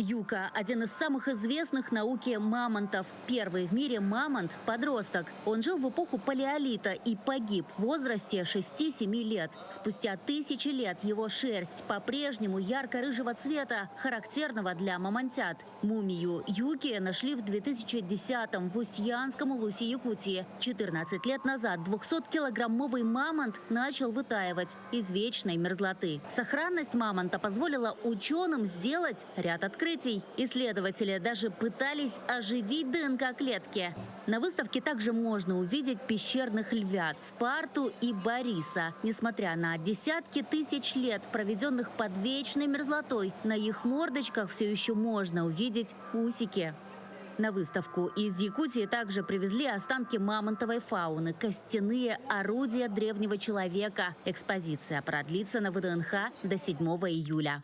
Юка – один из самых известных в науке мамонтов. Первый в мире мамонт-подросток. Он жил в эпоху палеолита и погиб в возрасте 6-7 лет. Спустя тысячи лет его шерсть по-прежнему ярко-рыжего цвета, характерного для мамонтят. Мумию Юки нашли в 2010-м в Устьянском улусе Якутии. 14 лет назад 200-килограммовый мамонт начал вытаивать из вечной мерзлоты. Сохранность мамонта позволила ученым сделать ряд открытий. Исследователи даже пытались оживить ДНК-клетки. На выставке также можно увидеть пещерных львят Спарту и Бориса. Несмотря на десятки тысяч лет, проведенных под вечной мерзлотой, на их мордочках все еще можно увидеть усики. На выставку из Якутии также привезли останки мамонтовой фауны, костяные орудия древнего человека. Экспозиция продлится на ВДНХ до 7 июля.